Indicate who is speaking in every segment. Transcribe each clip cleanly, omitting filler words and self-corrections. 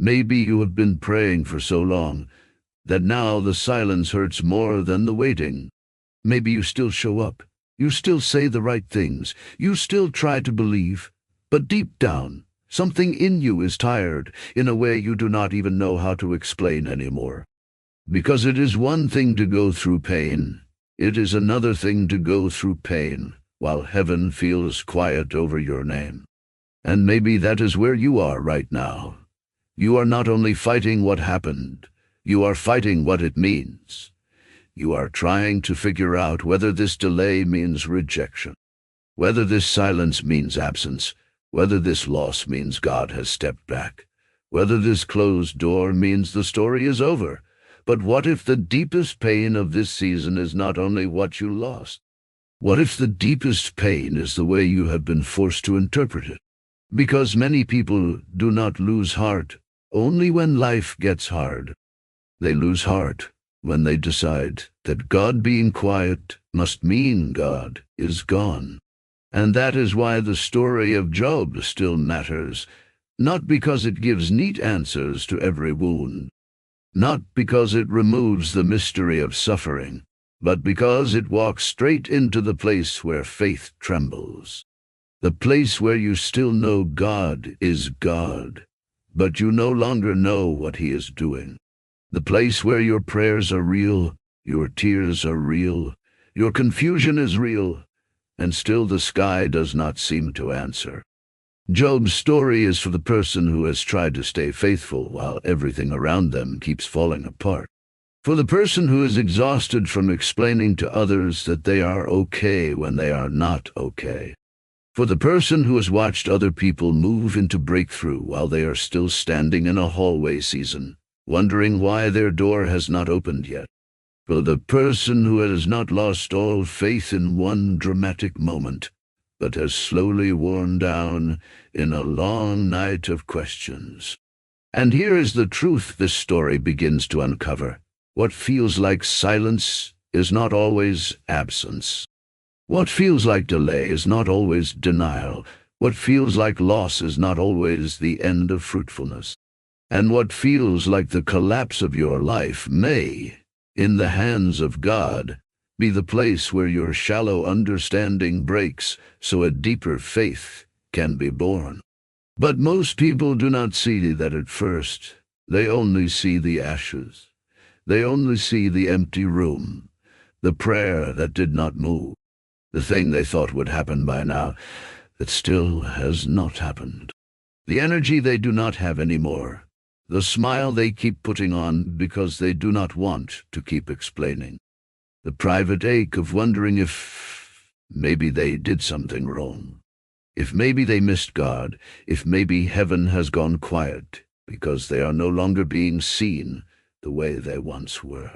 Speaker 1: Maybe you have been praying for so long that now the silence hurts more than the waiting. Maybe you still show up. You still say the right things. You still try to believe. But deep down, something in you is tired in a way you do not even know how to explain anymore. Because it is one thing to go through pain. It is another thing to go through pain while heaven feels quiet over your name. And maybe that is where you are right now. You are not only fighting what happened, you are fighting what it means. You are trying to figure out whether this delay means rejection, whether this silence means absence, whether this loss means God has stepped back, whether this closed door means the story is over. But what if the deepest pain of this season is not only what you lost? What if the deepest pain is the way you have been forced to interpret it? Because many people do not lose heart only when life gets hard. They lose heart when they decide that God being quiet must mean God is gone. And that is why the story of Job still matters, not because it gives neat answers to every wound, not because it removes the mystery of suffering, but because it walks straight into the place where faith trembles, the place where you still know God is God, but you no longer know what He is doing, the place where your prayers are real, your tears are real, your confusion is real, and still the sky does not seem to answer. Job's story is for the person who has tried to stay faithful while everything around them keeps falling apart. For the person who is exhausted from explaining to others that they are okay when they are not okay. For the person who has watched other people move into breakthrough while they are still standing in a hallway season, wondering why their door has not opened yet. For the person who has not lost all faith in one dramatic moment, but has slowly worn down in a long night of questions. And here is the truth this story begins to uncover. What feels like silence is not always absence. What feels like delay is not always denial. What feels like loss is not always the end of fruitfulness. And what feels like the collapse of your life may, in the hands of God, be the place where your shallow understanding breaks so a deeper faith can be born. But most people do not see that at first. They only see the ashes. They only see the empty room, the prayer that did not move, the thing they thought would happen by now that still has not happened, the energy they do not have anymore, the smile they keep putting on because they do not want to keep explaining, the private ache of wondering if maybe they did something wrong, if maybe they missed God, if maybe heaven has gone quiet because they are no longer being seen the way they once were.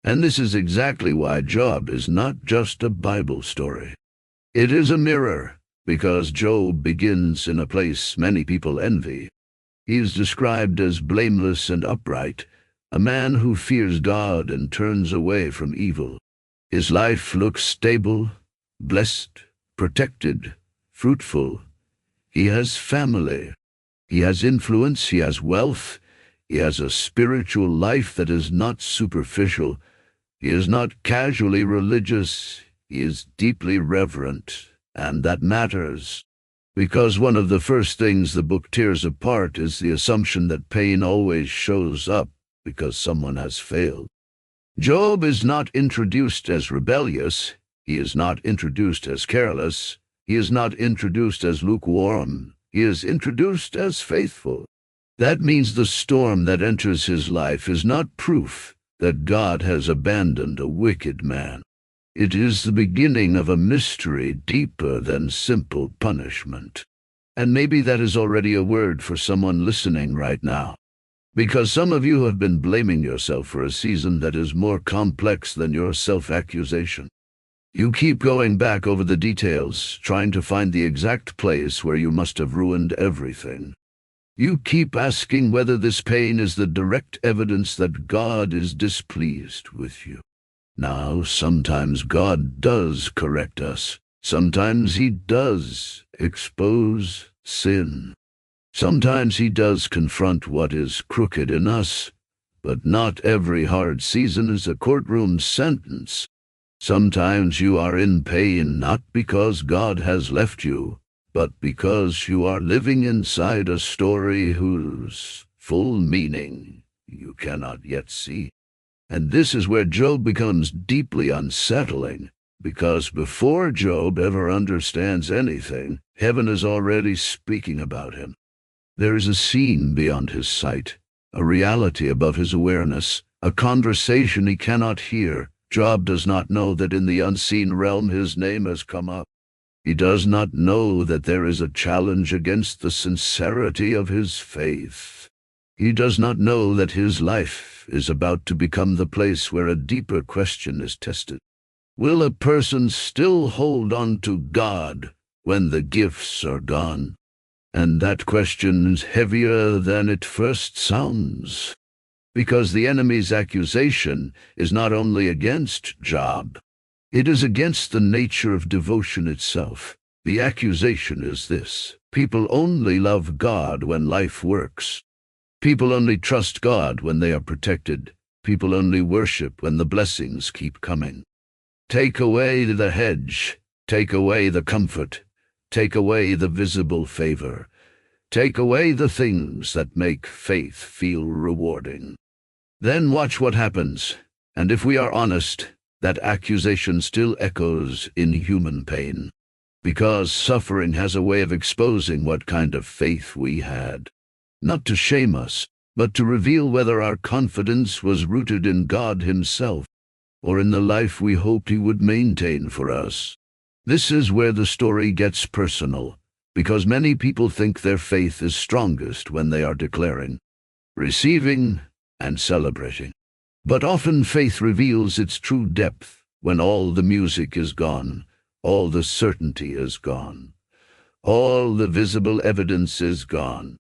Speaker 1: And this is exactly why Job is not just a Bible story. It is a mirror, because Job begins in a place many people envy. He is described as blameless and upright, a man who fears God and turns away from evil. His life looks stable, blessed, protected, fruitful. He has family. He has influence. He has wealth. He has a spiritual life that is not superficial. He is not casually religious. He is deeply reverent, and that matters. Because one of the first things the book tears apart is the assumption that pain always shows up because someone has failed. Job is not introduced as rebellious. He is not introduced as careless. He is not introduced as lukewarm. He is introduced as faithful. That means the storm that enters his life is not proof that God has abandoned a wicked man. It is the beginning of a mystery deeper than simple punishment. And maybe that is already a word for someone listening right now. Because some of you have been blaming yourself for a season that is more complex than your self-accusation. You keep going back over the details, trying to find the exact place where you must have ruined everything. You keep asking whether this pain is the direct evidence that God is displeased with you. Now, sometimes God does correct us. Sometimes He does expose sin. Sometimes he does confront what is crooked in us, but not every hard season is a courtroom sentence. Sometimes you are in pain not because God has left you, but because you are living inside a story whose full meaning you cannot yet see. And this is where Job becomes deeply unsettling, because before Job ever understands anything, heaven is already speaking about him. There is a scene beyond his sight, a reality above his awareness, a conversation he cannot hear. Job does not know that in the unseen realm his name has come up. He does not know that there is a challenge against the sincerity of his faith. He does not know that his life is about to become the place where a deeper question is tested. Will a person still hold on to God when the gifts are gone? And that question is heavier than it first sounds, because the enemy's accusation is not only against Job, it is against the nature of devotion itself. The accusation is this: people only love God when life works. People only trust God when they are protected. People only worship when the blessings keep coming. Take away the hedge, take away the comfort, take away the visible favor. Take away the things that make faith feel rewarding. Then watch what happens. And if we are honest, that accusation still echoes in human pain, because suffering has a way of exposing what kind of faith we had. Not to shame us, but to reveal whether our confidence was rooted in God Himself, or in the life we hoped He would maintain for us. This is where the story gets personal, because many people think their faith is strongest when they are declaring, receiving, and celebrating. But often faith reveals its true depth when all the music is gone, all the certainty is gone, all the visible evidence is gone,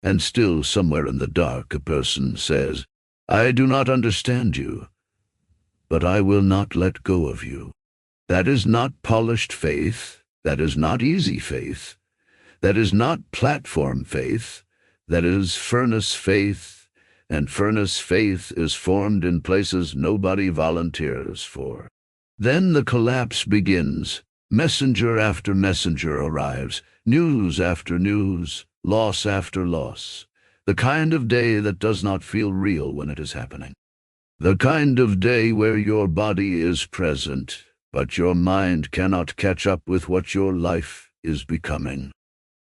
Speaker 1: and still somewhere in the dark a person says, I do not understand you, but I will not let go of you. That is not polished faith. That is not easy faith. That is not platform faith. That is furnace faith, and furnace faith is formed in places nobody volunteers for. Then the collapse begins. Messenger after messenger arrives, news after news, loss after loss. The kind of day that does not feel real when it is happening. The kind of day where your body is present, but your mind cannot catch up with what your life is becoming.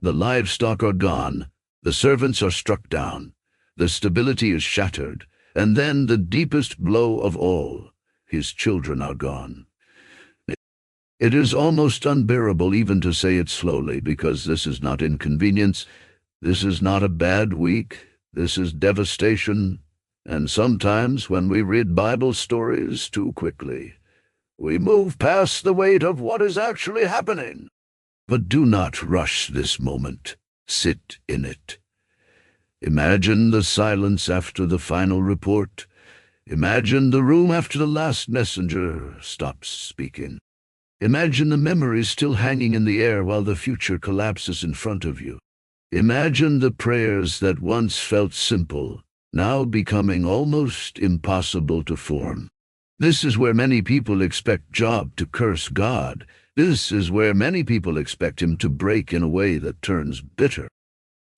Speaker 1: The livestock are gone, the servants are struck down, the stability is shattered, and then the deepest blow of all, his children are gone. It is almost unbearable even to say it slowly, because this is not inconvenience, this is not a bad week, this is devastation, and sometimes when we read Bible stories too quickly, we move past the weight of what is actually happening. But do not rush this moment. Sit in it. Imagine the silence after the final report. Imagine the room after the last messenger stops speaking. Imagine the memories still hanging in the air while the future collapses in front of you. Imagine the prayers that once felt simple, now becoming almost impossible to form. This is where many people expect Job to curse God. This is where many people expect him to break in a way that turns bitter.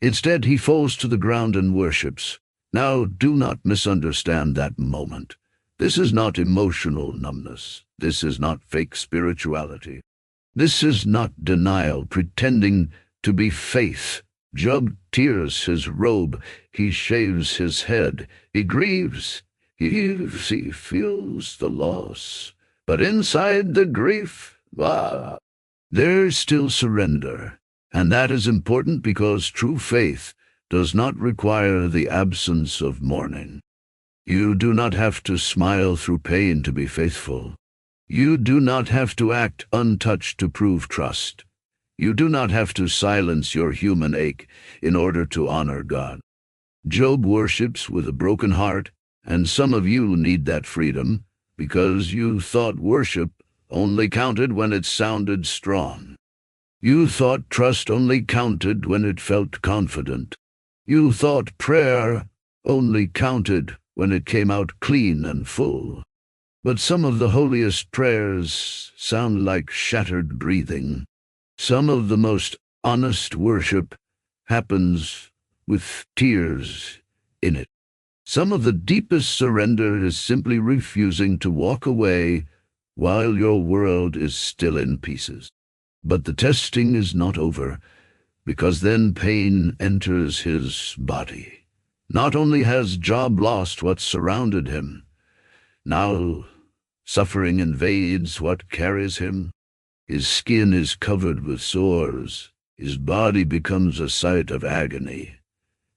Speaker 1: Instead, he falls to the ground and worships. Now, do not misunderstand that moment. This is not emotional numbness. This is not fake spirituality. This is not denial pretending to be faith. Job tears his robe. He shaves his head. He grieves. He feels the loss. But inside the grief, there's still surrender. And that is important because true faith does not require the absence of mourning. You do not have to smile through pain to be faithful. You do not have to act untouched to prove trust. You do not have to silence your human ache in order to honor God. Job worships with a broken heart, and some of you need that freedom because you thought worship only counted when it sounded strong. You thought trust only counted when it felt confident. You thought prayer only counted when it came out clean and full. But some of the holiest prayers sound like shattered breathing. Some of the most honest worship happens with tears in it. Some of the deepest surrender is simply refusing to walk away while your world is still in pieces. But the testing is not over, because then pain enters his body. Not only has Job lost what surrounded him, now suffering invades what carries him. His skin is covered with sores. His body becomes a site of agony.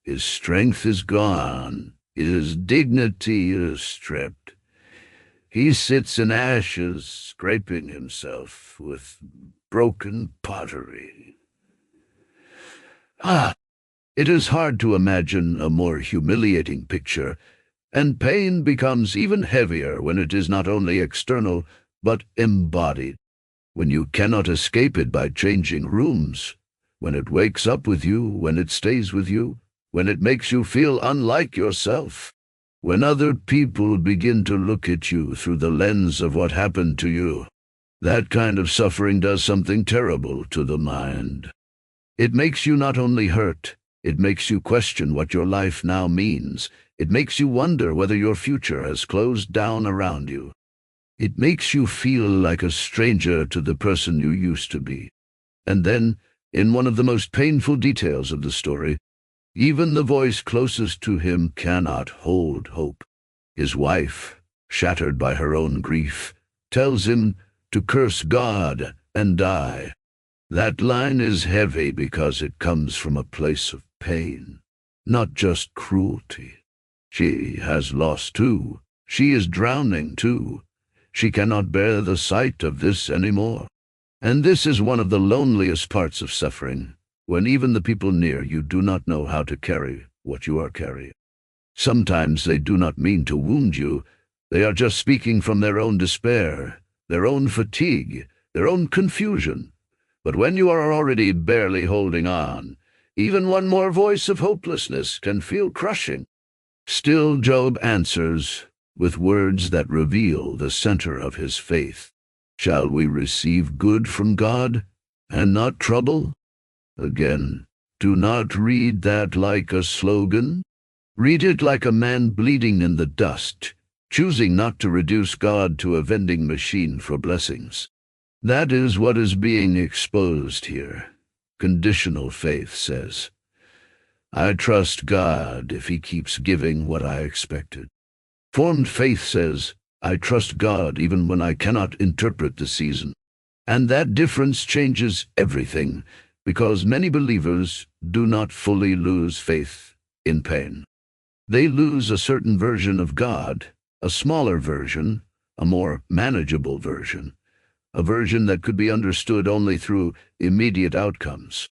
Speaker 1: His strength is gone. His dignity is stripped. He sits in ashes, scraping himself with broken pottery. It is hard to imagine a more humiliating picture, and pain becomes even heavier when it is not only external, but embodied. When you cannot escape it by changing rooms, when it wakes up with you, when it stays with you, when it makes you feel unlike yourself, when other people begin to look at you through the lens of what happened to you. That kind of suffering does something terrible to the mind. It makes you not only hurt, it makes you question what your life now means. It makes you wonder whether your future has closed down around you. It makes you feel like a stranger to the person you used to be. And then, in one of the most painful details of the story, even the voice closest to him cannot hold hope. His wife, shattered by her own grief, tells him to curse God and die. That line is heavy because it comes from a place of pain, not just cruelty. She has lost too. She is drowning too. She cannot bear the sight of this anymore. And this is one of the loneliest parts of suffering, when even the people near you do not know how to carry what you are carrying. Sometimes they do not mean to wound you. They are just speaking from their own despair, their own fatigue, their own confusion. But when you are already barely holding on, even one more voice of hopelessness can feel crushing. Still, Job answers with words that reveal the center of his faith. Shall we receive good from God and not trouble? Again, do not read that like a slogan. Read it like a man bleeding in the dust, choosing not to reduce God to a vending machine for blessings. That is what is being exposed here. Conditional faith says, I trust God if he keeps giving what I expected. Formed faith says, I trust God even when I cannot interpret the season. And that difference changes everything, because many believers do not fully lose faith in pain. They lose a certain version of God, a smaller version, a more manageable version, a version that could be understood only through immediate outcomes.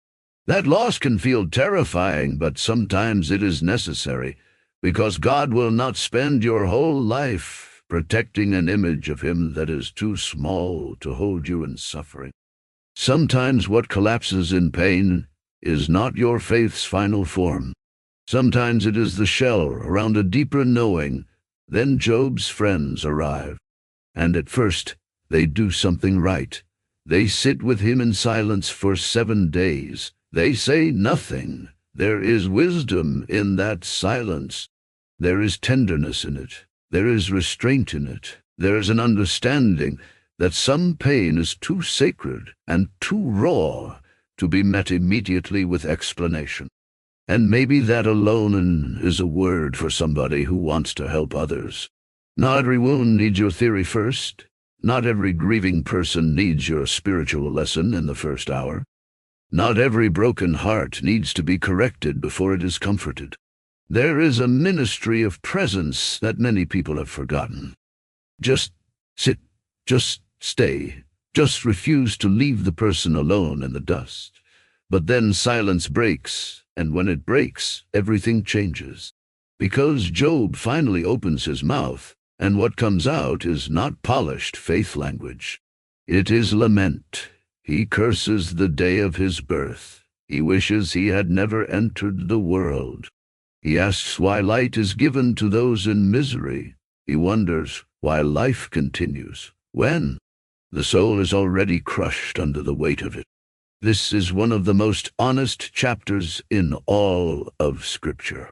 Speaker 1: That loss can feel terrifying, but sometimes it is necessary, because God will not spend your whole life protecting an image of him that is too small to hold you in suffering. Sometimes what collapses in pain is not your faith's final form. Sometimes it is the shell around a deeper knowing. Then Job's friends arrive, and at first they do something right. They sit with him in silence for 7 days. They say nothing. There is wisdom in that silence. There is tenderness in it. There is restraint in it. There is an understanding that some pain is too sacred and too raw to be met immediately with explanation. And maybe that alone is a word for somebody who wants to help others. Not every wound needs your theory first. Not every grieving person needs your spiritual lesson in the first hour. Not every broken heart needs to be corrected before it is comforted. There is a ministry of presence that many people have forgotten. Just sit, just stay, just refuse to leave the person alone in the dust. But then silence breaks, and when it breaks, everything changes. Because Job finally opens his mouth, and what comes out is not polished faith language. It is lament. He curses the day of his birth. He wishes he had never entered the world. He asks why light is given to those in misery. He wonders why life continues, when the soul is already crushed under the weight of it. This is one of the most honest chapters in all of Scripture.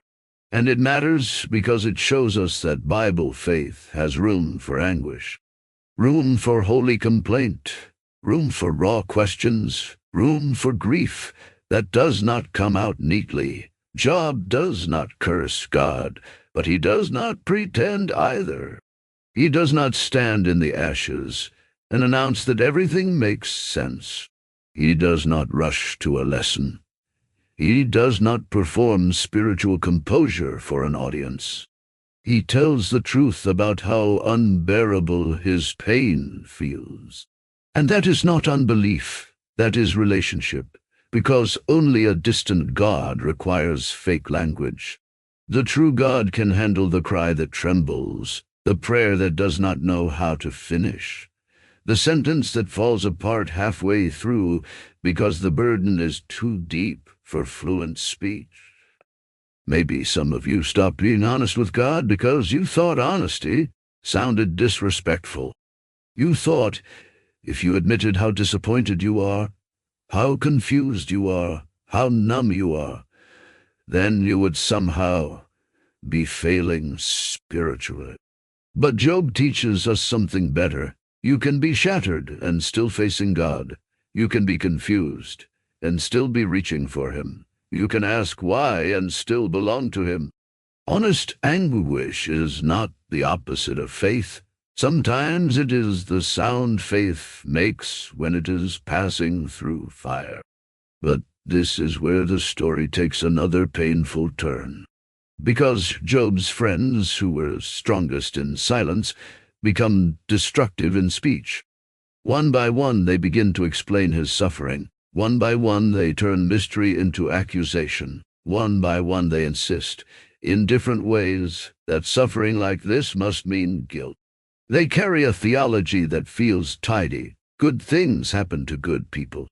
Speaker 1: And it matters because it shows us that Bible faith has room for anguish, room for holy complaint, room for raw questions, room for grief that does not come out neatly. Job does not curse God, but he does not pretend either. He does not stand in the ashes and announce that everything makes sense. He does not rush to a lesson. He does not perform spiritual composure for an audience. He tells the truth about how unbearable his pain feels. And that is not unbelief, that is relationship, because only a distant God requires fake language. The true God can handle the cry that trembles, the prayer that does not know how to finish, the sentence that falls apart halfway through because the burden is too deep for fluent speech. Maybe some of you stopped being honest with God because you thought honesty sounded disrespectful. You thought if you admitted how disappointed you are, how confused you are, how numb you are, then you would somehow be failing spiritually. But Job teaches us something better. You can be shattered and still facing God. You can be confused and still be reaching for him. You can ask why and still belong to him. Honest anguish is not the opposite of faith. Sometimes it is the sound faith makes when it is passing through fire. But this is where the story takes another painful turn. Because Job's friends, who were strongest in silence, become destructive in speech. One by one they begin to explain his suffering. One by one they turn mystery into accusation. One by one they insist, in different ways, that suffering like this must mean guilt. They carry a theology that feels tidy. Good things happen to good people.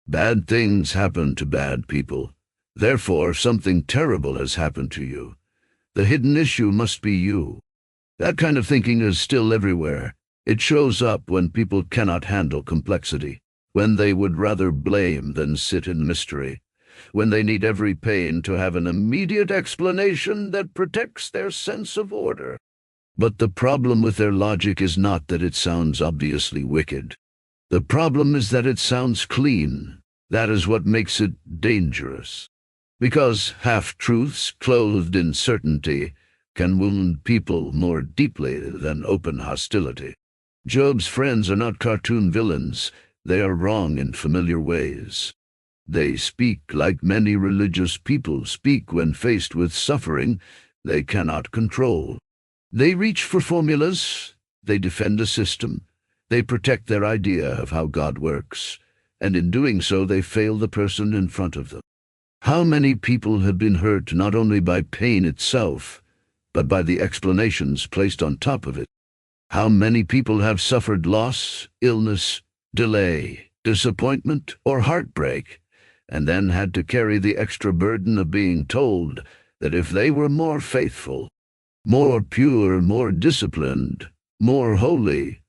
Speaker 1: Bad things happen to bad people. Therefore, something terrible has happened to you. The hidden issue must be you. That kind of thinking is still everywhere. It shows up when people cannot handle complexity, when they would rather blame than sit in mystery, when they need every pain to have an immediate explanation that protects their sense of order. But the problem with their logic is not that it sounds obviously wicked. The problem is that it sounds clean. That is what makes it dangerous. Because half-truths clothed in certainty can wound people more deeply than open hostility. Job's friends are not cartoon villains. They are wrong in familiar ways. They speak like many religious people speak when faced with suffering they cannot control. They reach for formulas, they defend a system, they protect their idea of how God works, and in doing so they fail the person in front of them. How many people have been hurt not only by pain itself, but by the explanations placed on top of it? How many people have suffered loss, illness, delay, disappointment, or heartbreak, and then had to carry the extra burden of being told that if they were more faithful, more pure, more disciplined, more holy,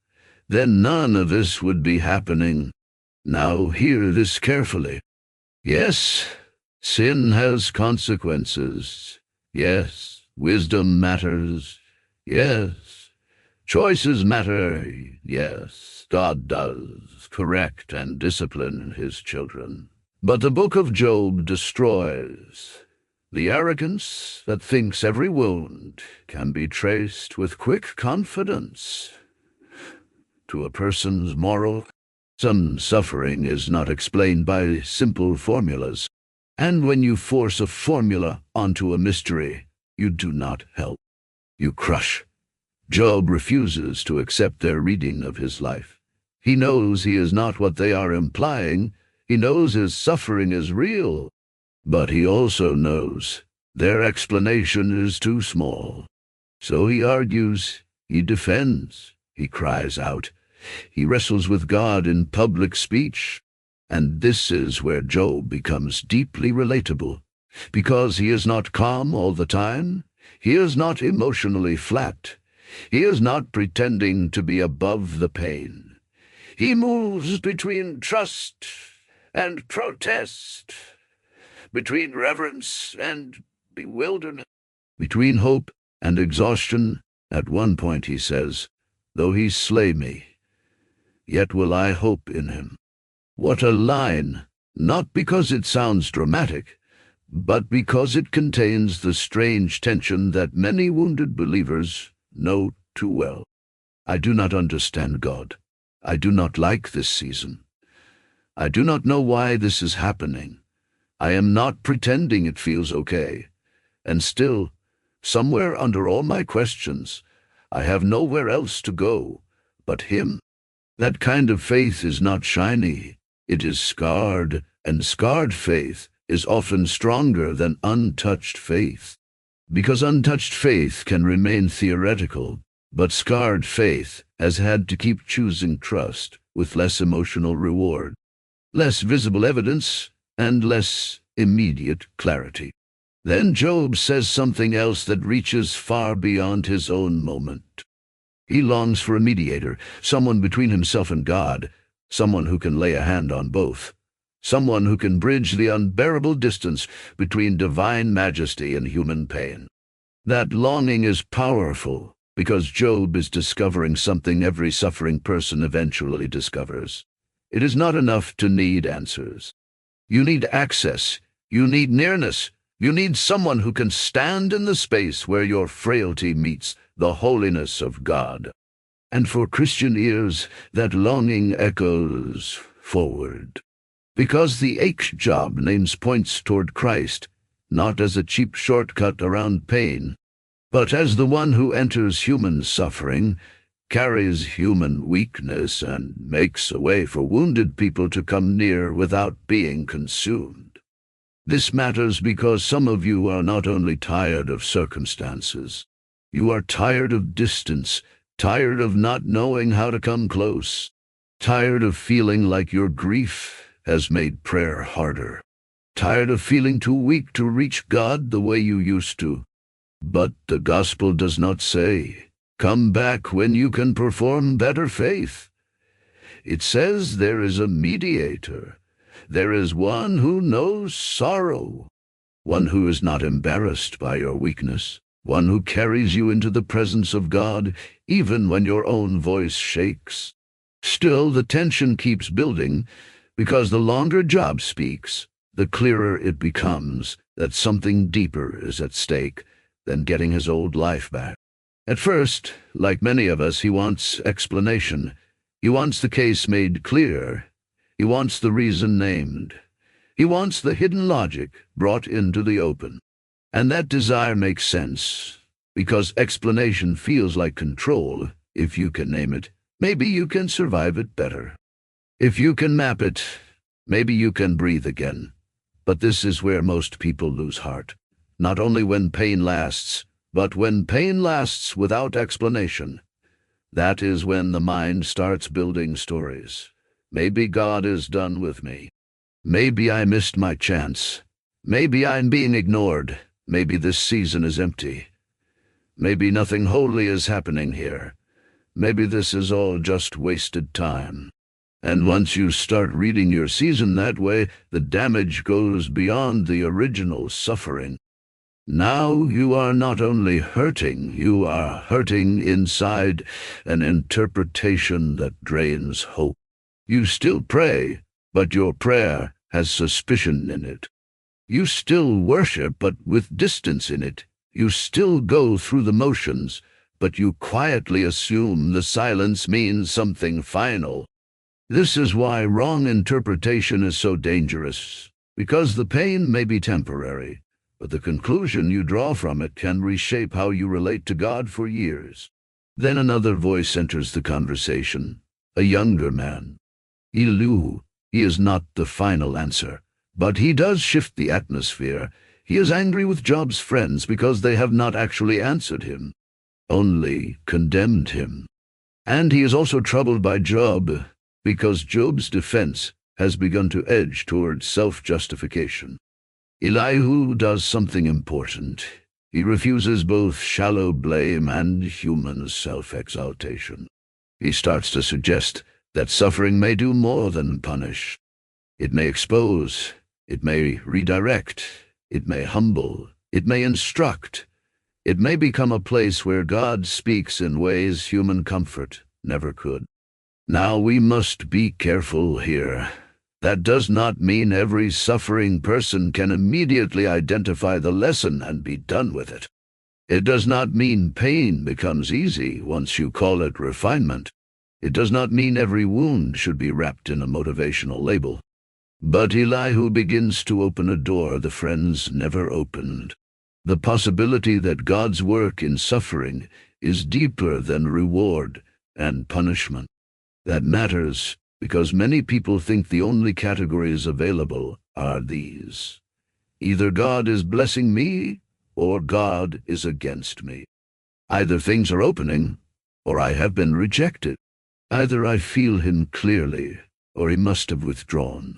Speaker 1: then none of this would be happening. Now hear this carefully. Yes, sin has consequences. Yes, wisdom matters. Yes, choices matter. Yes, God does correct and discipline his children. But the book of Job destroys. The arrogance that thinks every wound can be traced with quick confidence to a person's moral. Some suffering is not explained by simple formulas, and when you force a formula onto a mystery, you do not help. You crush. Job refuses to accept their reading of his life. He knows he is not what they are implying. He knows his suffering is real. But he also knows their explanation is too small. So he argues, he defends, he cries out. He wrestles with God in public speech. And this is where Job becomes deeply relatable, because he is not calm all the time. He is not emotionally flat. He is not pretending to be above the pain. He moves between trust and protest, between reverence and bewilderment, between hope and exhaustion. At one point he says, "Though he slay me, yet will I hope in him." What a line! Not because it sounds dramatic, but because it contains the strange tension that many wounded believers know too well. I do not understand God. I do not like this season. I do not know why this is happening. I am not pretending it feels okay. And still, somewhere under all my questions, I have nowhere else to go but Him. That kind of faith is not shiny. It is scarred, and scarred faith is often stronger than untouched faith. Because untouched faith can remain theoretical, but scarred faith has had to keep choosing trust with less emotional reward, less visible evidence, and less immediate clarity. Then Job says something else that reaches far beyond his own moment. He longs for a mediator, someone between himself and God, someone who can lay a hand on both, someone who can bridge the unbearable distance between divine majesty and human pain. That longing is powerful because Job is discovering something every suffering person eventually discovers. It is not enough to need answers. You need access. You need nearness. You need someone who can stand in the space where your frailty meets the holiness of God. And for Christian ears, that longing echoes forward. Because the H job names points toward Christ, not as a cheap shortcut around pain, but as the one who enters human suffering, carries human weakness, and makes a way for wounded people to come near without being consumed. This matters because some of you are not only tired of circumstances, you are tired of distance, tired of not knowing how to come close, tired of feeling like your grief has made prayer harder, tired of feeling too weak to reach God the way you used to. But the gospel does not say, "Come back when you can perform better faith." It says there is a mediator. There is one who knows sorrow, one who is not embarrassed by your weakness, one who carries you into the presence of God even when your own voice shakes. Still, the tension keeps building because the longer Job speaks, the clearer it becomes that something deeper is at stake than getting his old life back. At first, like many of us, he wants explanation. He wants the case made clear. He wants the reason named. He wants the hidden logic brought into the open. And that desire makes sense, because explanation feels like control. If you can name it, maybe you can survive it better. If you can map it, maybe you can breathe again. But this is where most people lose heart. Not only when pain lasts, but when pain lasts without explanation. That is when the mind starts building stories. Maybe God is done with me. Maybe I missed my chance. Maybe I'm being ignored. Maybe this season is empty. Maybe nothing holy is happening here. Maybe this is all just wasted time. And once you start reading your season that way, the damage goes beyond the original suffering. Now you are not only hurting, you are hurting inside an interpretation that drains hope. You still pray, but your prayer has suspicion in it. You still worship, but with distance in it. You still go through the motions, but you quietly assume the silence means something final. This is why wrong interpretation is so dangerous, because the pain may be temporary, but the conclusion you draw from it can reshape how you relate to God for years. Then another voice enters the conversation, a younger man. He is not the final answer, but he does shift the atmosphere. He is angry with Job's friends because they have not actually answered him, only condemned him. And he is also troubled by Job, because Job's defense has begun to edge toward self-justification. Elihu does something important. He refuses both shallow blame and human self-exaltation. He starts to suggest that suffering may do more than punish. It may expose, it may redirect, it may humble, it may instruct. It may become a place where God speaks in ways human comfort never could. Now we must be careful here. That does not mean every suffering person can immediately identify the lesson and be done with it. It does not mean pain becomes easy once you call it refinement. It does not mean every wound should be wrapped in a motivational label. But Elihu begins to open a door the friends never opened. The possibility that God's work in suffering is deeper than reward and punishment. That matters because many people think the only categories available are these. Either God is blessing me or God is against me. Either things are opening or I have been rejected. Either I feel him clearly or he must have withdrawn.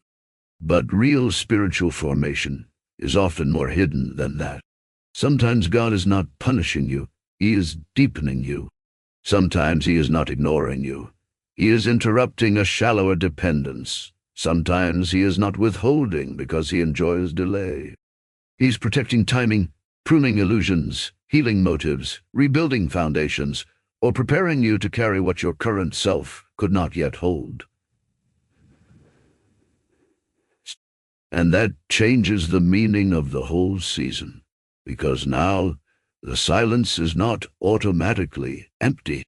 Speaker 1: But real spiritual formation is often more hidden than that. Sometimes God is not punishing you, he is deepening you. Sometimes he is not ignoring you. He is interrupting a shallower dependence. Sometimes he is not withholding because he enjoys delay. He's protecting timing, pruning illusions, healing motives, rebuilding foundations, or preparing you to carry what your current self could not yet hold. And that changes the meaning of the whole season, because now the silence is not automatically empty.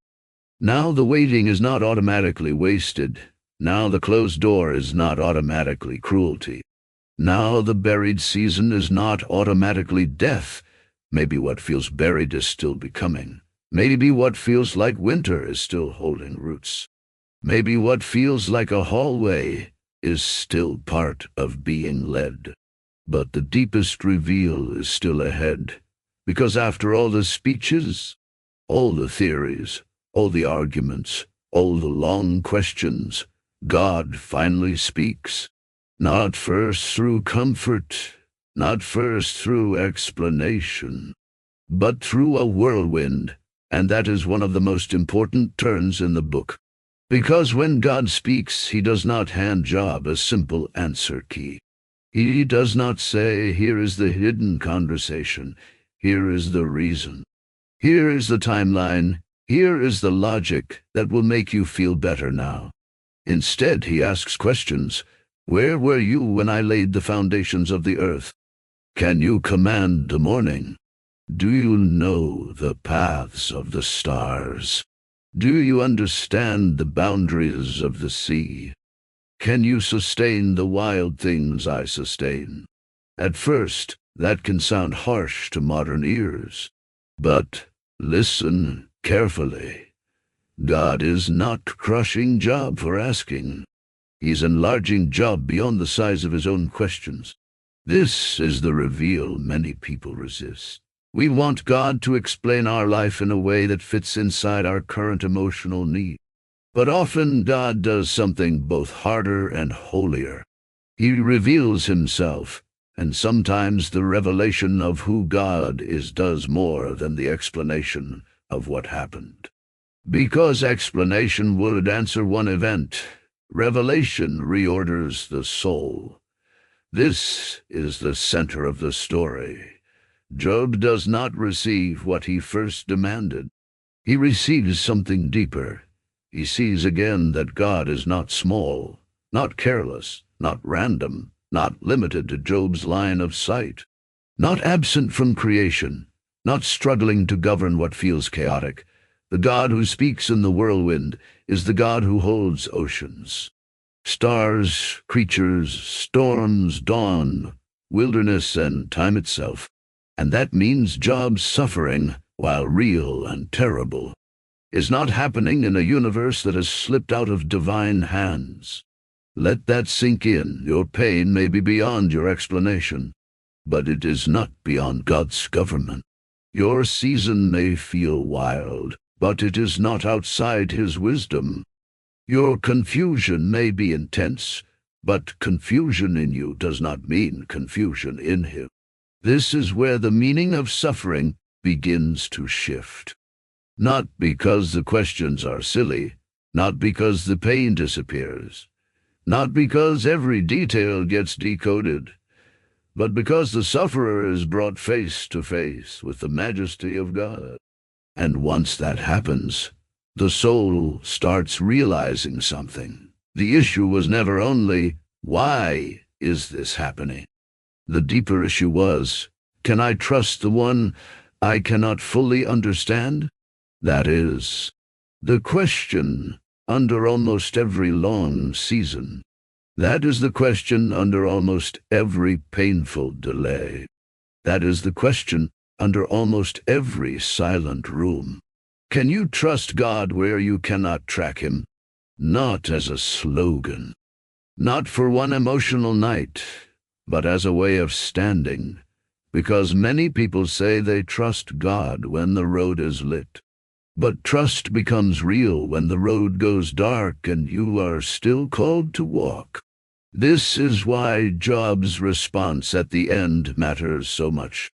Speaker 1: Now the waiting is not automatically wasted. Now the closed door is not automatically cruelty. Now the buried season is not automatically death. Maybe what feels buried is still becoming. Maybe what feels like winter is still holding roots. Maybe what feels like a hallway is still part of being led. But the deepest reveal is still ahead, because after all the speeches, all the theories, all the arguments, all the long questions, God finally speaks. Not first through comfort, not first through explanation, but through a whirlwind, and that is one of the most important turns in the book. Because when God speaks, he does not hand Job a simple answer key. He does not say, here is the hidden conversation, here is the reason, here is the timeline, here is the logic that will make you feel better now. Instead, he asks questions. Where were you when I laid the foundations of the earth? Can you command the morning? Do you know the paths of the stars? Do you understand the boundaries of the sea? Can you sustain the wild things I sustain? At first, that can sound harsh to modern ears. But listen carefully. God is not crushing Job for asking. He's enlarging Job beyond the size of his own questions. This is the reveal many people resist. We want God to explain our life in a way that fits inside our current emotional need. But often God does something both harder and holier. He reveals himself, and sometimes the revelation of who God is does more than the explanation of what happened. Because explanation would answer one event, revelation reorders the soul. This is the center of the story. Job does not receive what he first demanded. He receives something deeper. He sees again that God is not small, not careless, not random, not limited to Job's line of sight, not absent from creation, not struggling to govern what feels chaotic. The God who speaks in the whirlwind is the God who holds oceans, stars, creatures, storms, dawn, wilderness, and time itself. And that means Job's suffering, while real and terrible, is not happening in a universe that has slipped out of divine hands. Let that sink in. Your pain may be beyond your explanation, but it is not beyond God's government. Your season may feel wild, but it is not outside his wisdom. Your confusion may be intense, But confusion in you does not mean confusion in him. This is where the meaning of suffering begins to shift. Not because the questions are silly, not because the pain disappears, not because every detail gets decoded, but because the sufferer is brought face to face with the majesty of God. And once that happens, the soul starts realizing something. The issue was never only, why is this happening? The deeper issue was, can I trust the one I cannot fully understand? That is the question under almost every long season. That is the question under almost every painful delay. That is the question under almost every silent room. Can you trust God where you cannot track him? Not as a slogan, not for one emotional night, but as a way of standing, because many people say they trust God when the road is lit. But trust becomes real when the road goes dark and you are still called to walk. This is why Job's response at the end matters so much.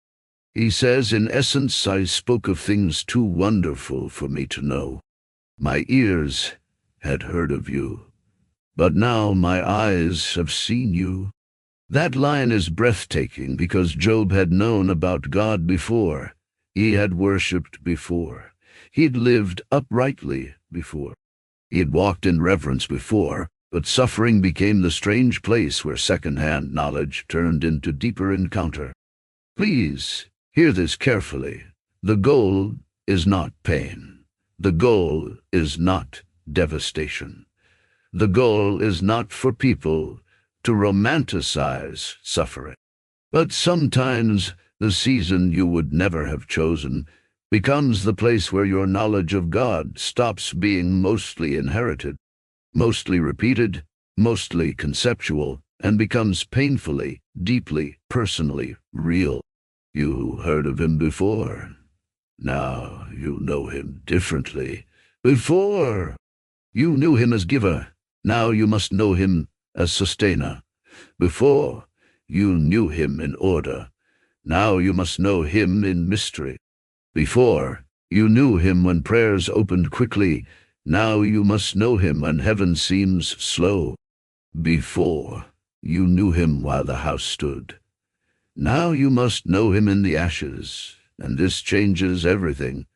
Speaker 1: He says, in essence, I spoke of things too wonderful for me to know. My ears had heard of you, but now my eyes have seen you. That line is breathtaking because Job had known about God before. He had worshipped before. He'd lived uprightly before. He had walked in reverence before, but suffering became the strange place where second-hand knowledge turned into deeper encounter. Please hear this carefully. The goal is not pain. The goal is not devastation. The goal is not for people to romanticize suffering. But sometimes the season you would never have chosen becomes the place where your knowledge of God stops being mostly inherited, mostly repeated, mostly conceptual, and becomes painfully, deeply, personally real. You heard of him before. Now you know him differently. Before, you knew him as giver. Now you must know him as sustainer. Before, you knew him in order. Now you must know him in mystery. Before, you knew him when prayers opened quickly. Now you must know him when heaven seems slow. Before, you knew him while the house stood. Now you must know him in the ashes, and this changes everything,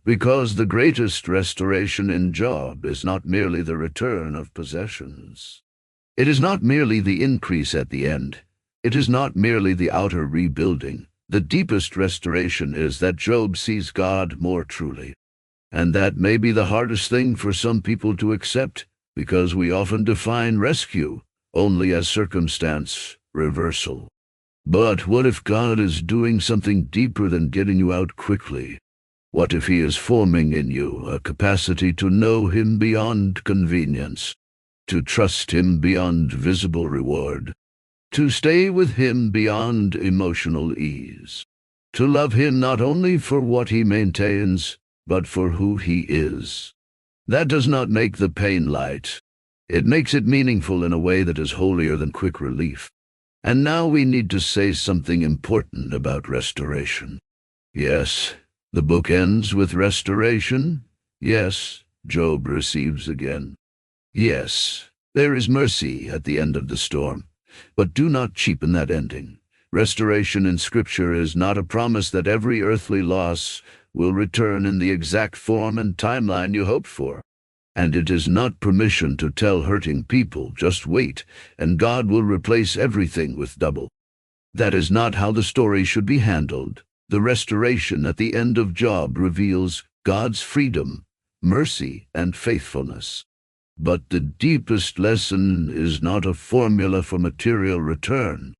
Speaker 1: because the greatest restoration in Job is not merely the return of possessions. It is not merely the increase at the end. It is not merely the outer rebuilding. The deepest restoration is that Job sees God more truly. And that may be the hardest thing for some people to accept, because we often define rescue only as circumstance reversal. But what if God is doing something deeper than getting you out quickly? What if he is forming in you a capacity to know him beyond convenience, to trust him beyond visible reward, to stay with him beyond emotional ease, to love him not only for what he maintains, but for who he is? That does not make the pain light. It makes it meaningful in a way that is holier than quick relief. And now we need to say something important about restoration. Yes, the book ends with restoration. Yes, Job receives again. Yes, there is mercy at the end of the storm. But do not cheapen that ending. Restoration in Scripture is not a promise that every earthly loss will return in the exact form and timeline you hoped for. And it is not permission to tell hurting people, just wait, and God will replace everything with double. That is not how the story should be handled. The restoration at the end of Job reveals God's freedom, mercy, and faithfulness. But the deepest lesson is not a formula for material return.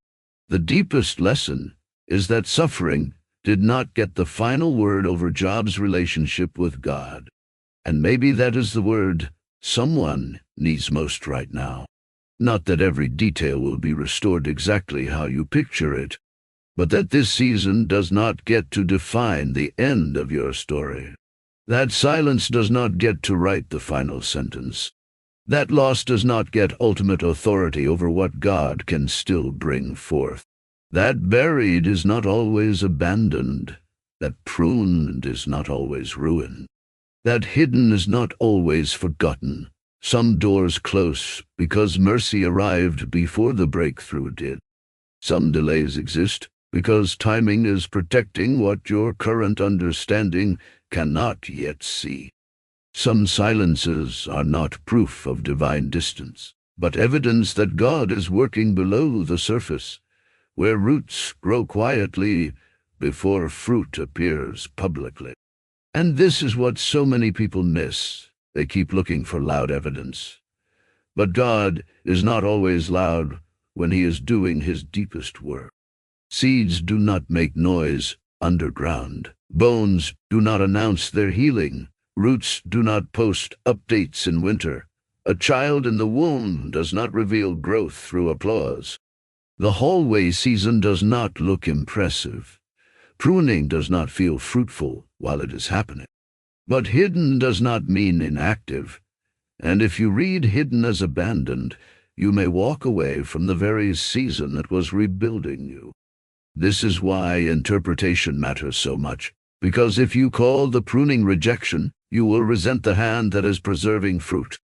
Speaker 1: The deepest lesson is that suffering did not get the final word over Job's relationship with God. And maybe that is the word someone needs most right now. Not that every detail will be restored exactly how you picture it, but that this season does not get to define the end of your story. That silence does not get to write the final sentence. That loss does not get ultimate authority over what God can still bring forth. That buried is not always abandoned. That pruned is not always ruined. That hidden is not always forgotten. Some doors close because mercy arrived before the breakthrough did. Some delays exist because timing is protecting what your current understanding cannot yet see. Some silences are not proof of divine distance, but evidence that God is working below the surface, where roots grow quietly before fruit appears publicly. And this is what so many people miss. They keep looking for loud evidence. But God is not always loud when he is doing his deepest work. Seeds do not make noise underground. Bones do not announce their healing. Roots do not post updates in winter. A child in the womb does not reveal growth through applause. The hallway season does not look impressive. Pruning does not feel fruitful while it is happening. But hidden does not mean inactive. And if you read hidden as abandoned, you may walk away from the very season that was rebuilding you. This is why interpretation matters so much, because if you call the pruning rejection, you will resent the hand that is preserving fruit.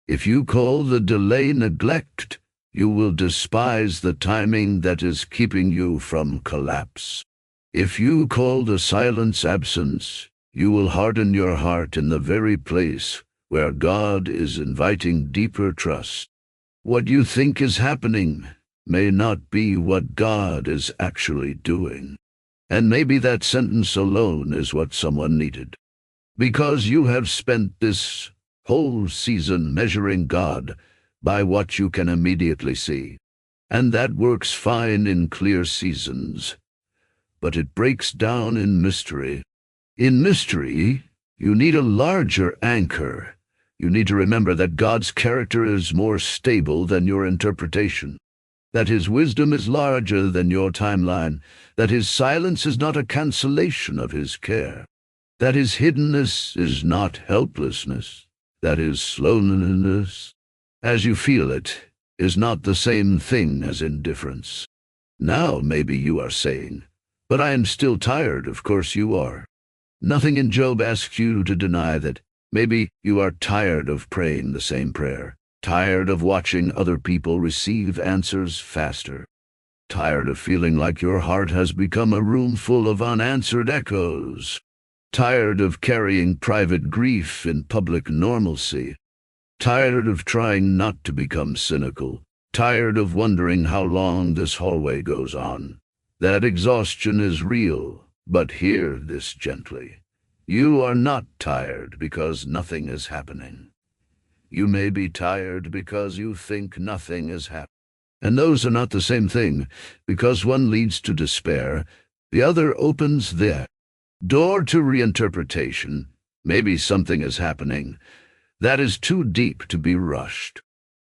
Speaker 1: If you call the delay neglect, you will despise the timing that is keeping you from collapse. If you call the silence absence, you will harden your heart in the very place where God is inviting deeper trust. What you think is happening may not be what God is actually doing. And maybe that sentence alone is what someone needed. Because you have spent this whole season measuring God by what you can immediately see. And that works fine in clear seasons. But it breaks down in mystery. In mystery, you need a larger anchor. You need to remember that God's character is more stable than your interpretation, that his wisdom is larger than your timeline, that his silence is not a cancellation of his care, that his hiddenness is not helplessness, that his slowness, as you feel it, is not the same thing as indifference. Now maybe you are saying, "But I am still tired." Of course you are. Nothing in Job asks you to deny that. Maybe you are tired of praying the same prayer, tired of watching other people receive answers faster, tired of feeling like your heart has become a room full of unanswered echoes, tired of carrying private grief in public normalcy, tired of trying not to become cynical, tired of wondering how long this hallway goes on. That exhaustion is real, but hear this gently. You are not tired because nothing is happening. You may be tired because you think nothing is happening. And those are not the same thing, because one leads to despair, the other opens the door to reinterpretation. Maybe something is happening that is too deep to be rushed,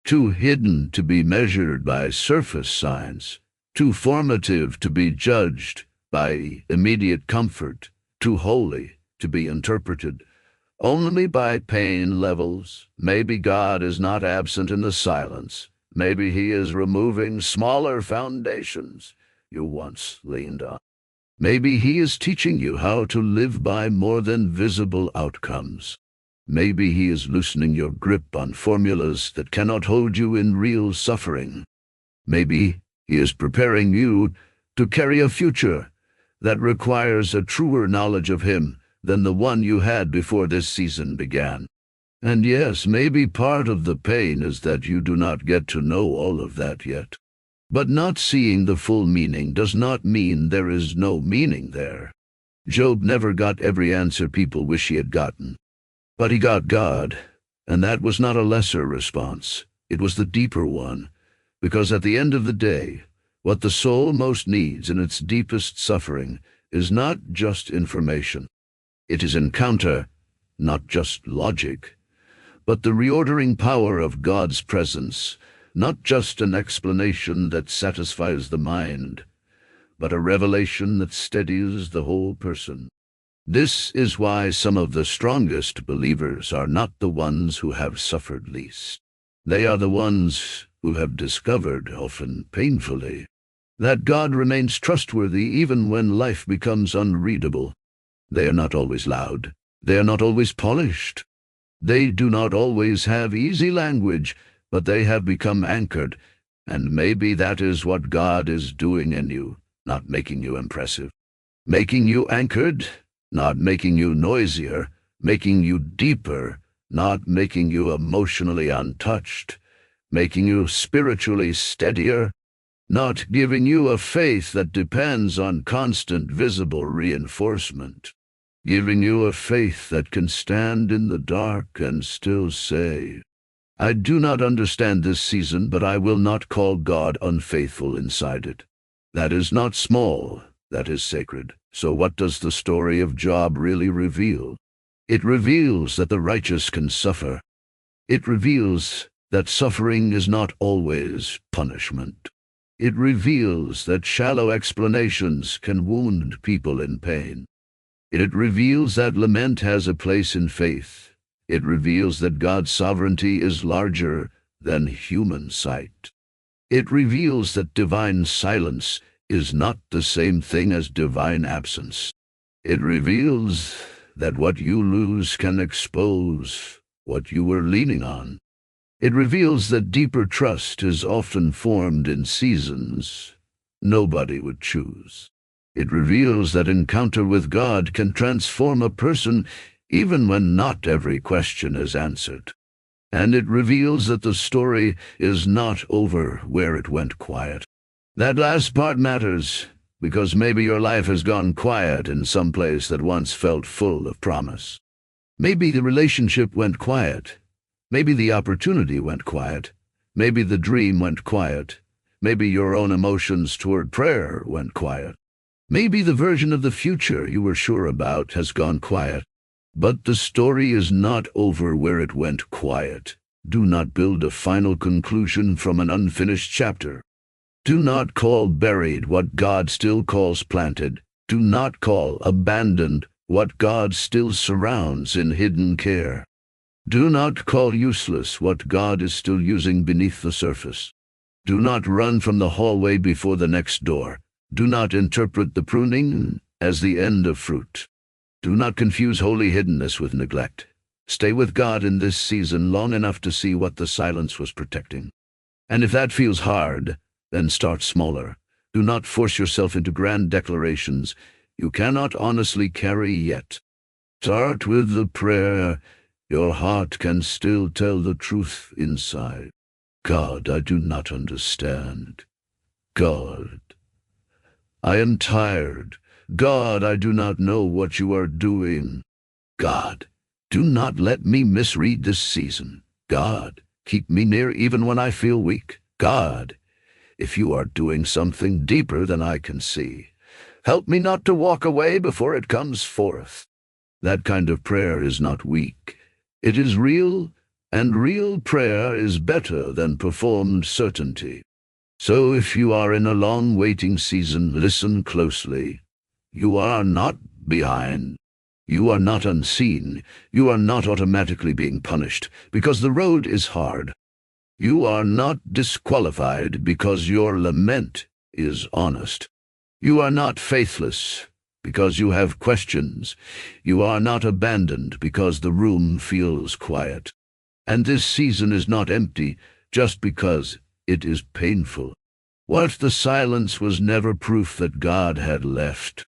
Speaker 1: too hidden to be measured by surface science, too formative to be judged by immediate comfort, too holy to be interpreted only by pain levels. Maybe God is not absent in the silence. Maybe he is removing smaller foundations you once leaned on. Maybe he is teaching you how to live by more than visible outcomes. Maybe he is loosening your grip on formulas that cannot hold you in real suffering. Maybe he is preparing you to carry a future that requires a truer knowledge of him than the one you had before this season began. And yes, maybe part of the pain is that you do not get to know all of that yet. But not seeing the full meaning does not mean there is no meaning there. Job never got every answer people wish he had gotten. But he got God, and that was not a lesser response. It was the deeper one, because at the end of the day, what the soul most needs in its deepest suffering is not just information. It is encounter, not just logic, but the reordering power of God's presence, not just an explanation that satisfies the mind, but a revelation that steadies the whole person. This is why some of the strongest believers are not the ones who have suffered least. They are the ones who have discovered, often painfully, that God remains trustworthy even when life becomes unreadable. They are not always loud. They are not always polished. They do not always have easy language, but they have become anchored, and maybe that is what God is doing in you, not making you impressive. Making you anchored, not making you noisier, making you deeper, not making you emotionally untouched, making you spiritually steadier, not giving you a faith that depends on constant visible reinforcement, giving you a faith that can stand in the dark and still say, I do not understand this season, but I will not call God unfaithful inside it. That is not small, that is sacred. So what does the story of Job really reveal? It reveals that the righteous can suffer. It reveals that suffering is not always punishment. It reveals that shallow explanations can wound people in pain. It reveals that lament has a place in faith. It reveals that God's sovereignty is larger than human sight. It reveals that divine silence is not the same thing as divine absence. It reveals that what you lose can expose what you were leaning on. It reveals that deeper trust is often formed in seasons nobody would choose. It reveals that encounter with God can transform a person even when not every question is answered. And it reveals that the story is not over where it went quiet. That last part matters, because maybe your life has gone quiet in some place that once felt full of promise. Maybe the relationship went quiet. Maybe the opportunity went quiet. Maybe the dream went quiet. Maybe your own emotions toward prayer went quiet. Maybe the version of the future you were sure about has gone quiet. But the story is not over where it went quiet. Do not build a final conclusion from an unfinished chapter. Do not call buried what God still calls planted. Do not call abandoned what God still surrounds in hidden care. Do not call useless what God is still using beneath the surface. Do not run from the hallway before the next door. Do not interpret the pruning as the end of fruit. Do not confuse holy hiddenness with neglect. Stay with God in this season long enough to see what the silence was protecting. And if that feels hard, then start smaller. Do not force yourself into grand declarations you cannot honestly carry yet. Start with the prayer your heart can still tell the truth inside. God, I do not understand. God, I am tired. God, I do not know what you are doing. God, do not let me misread this season. God, keep me near even when I feel weak. God, if you are doing something deeper than I can see, help me not to walk away before it comes forth. That kind of prayer is not weak. It is real, and real prayer is better than performed certainty. So if you are in a long waiting season, listen closely. You are not behind. You are not unseen. You are not automatically being punished because the road is hard. You are not disqualified because your lament is honest. You are not faithless because you have questions. You are not abandoned because the room feels quiet. And this season is not empty just because it is painful. What if the silence was never proof that God had left?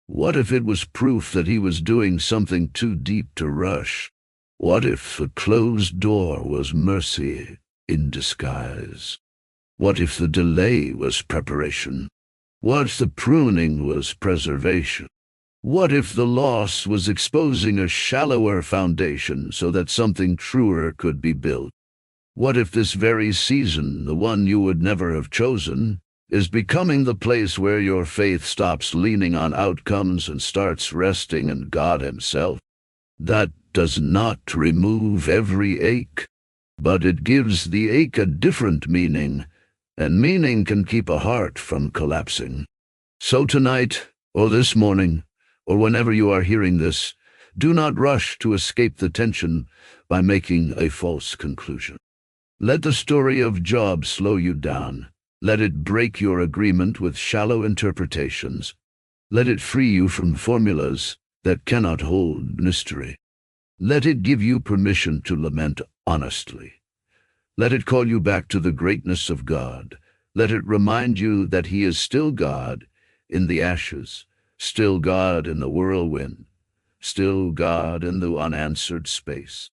Speaker 1: What if it was proof that he was doing something too deep to rush? What if the closed door was mercy in disguise? What if the delay was preparation? What if the pruning was preservation? What if the loss was exposing a shallower foundation so that something truer could be built? What if this very season, the one you would never have chosen, is becoming the place where your faith stops leaning on outcomes and starts resting in God himself? That does not remove every ache, but it gives the ache a different meaning, and meaning can keep a heart from collapsing. So tonight, or this morning, or whenever you are hearing this, do not rush to escape the tension by making a false conclusion. Let the story of Job slow you down. Let it break your agreement with shallow interpretations. Let it free you from formulas that cannot hold mystery. Let it give you permission to lament honestly. Let it call you back to the greatness of God. Let it remind you that He is still God in the ashes, still God in the whirlwind, still God in the unanswered space,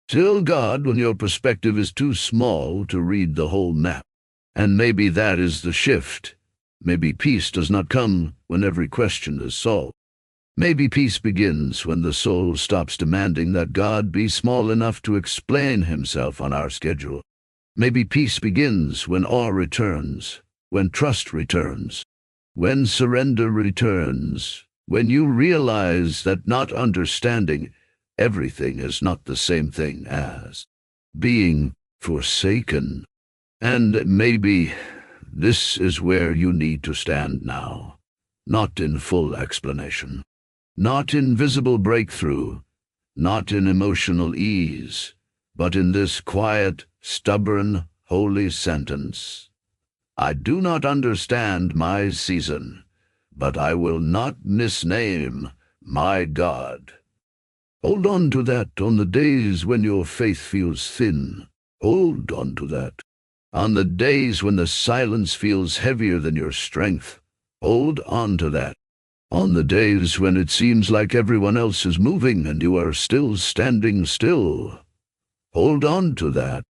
Speaker 1: still God when your perspective is too small to read the whole map. And maybe that is the shift. Maybe peace does not come when every question is solved. Maybe peace begins when the soul stops demanding that God be small enough to explain Himself on our schedule. Maybe peace begins when awe returns, when trust returns, when surrender returns, when you realize that not understanding everything is not the same thing as being forsaken. And maybe this is where you need to stand now, not in full explanation, not in visible breakthrough, not in emotional ease, but in this quiet, stubborn, holy sentence. I do not understand my season, but I will not misname my God. Hold on to that on the days when your faith feels thin. Hold on to that. On the days when the silence feels heavier than your strength. Hold on to that. On the days when it seems like everyone else is moving and you are still standing still. Hold on to that.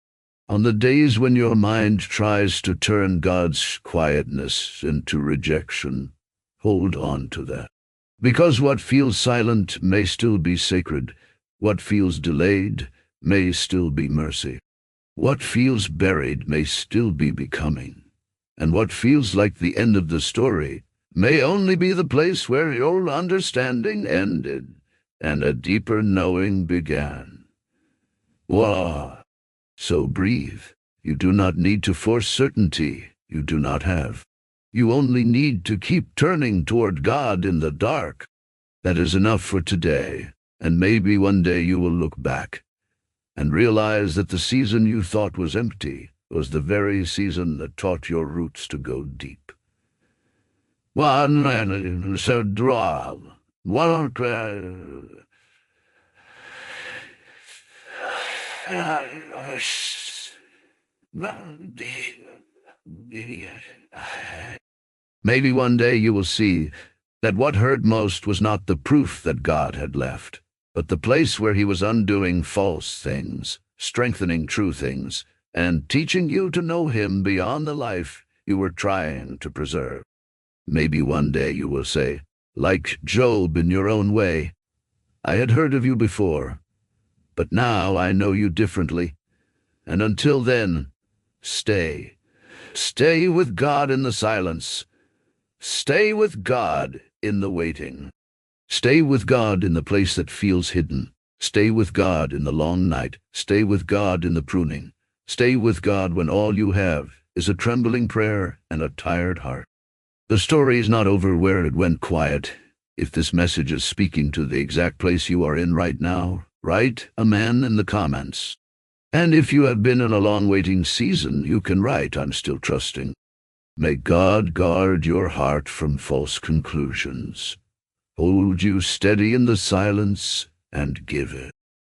Speaker 1: On the days when your mind tries to turn God's quietness into rejection, hold on to that. Because what feels silent may still be sacred. What feels delayed may still be mercy. What feels buried may still be becoming. And what feels like the end of the story may only be the place where your understanding ended and a deeper knowing began. Voila! So breathe. You do not need to force certainty you do not have. You only need to keep turning toward God in the dark. That is enough for today, and maybe one day you will look back and realize that the season you thought was empty was the very season that taught your roots to go deep. Maybe one day you will see that what hurt most was not the proof that God had left, but the place where He was undoing false things, strengthening true things, and teaching you to know Him beyond the life you were trying to preserve. Maybe one day you will say, like Job in your own way, I had heard of you before, but now I know you differently. And until then, stay. Stay with God in the silence. Stay with God in the waiting. Stay with God in the place that feels hidden. Stay with God in the long night. Stay with God in the pruning. Stay with God when all you have is a trembling prayer and a tired heart. The story is not over where it went quiet. If this message is speaking to the exact place you are in right now, write Amen in the comments. And if you have been in a long waiting season, you can write, I'm still trusting. May God guard your heart from false conclusions, hold you steady in the silence, and give it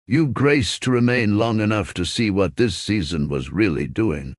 Speaker 1: you grace to remain long enough to see what this season was really doing.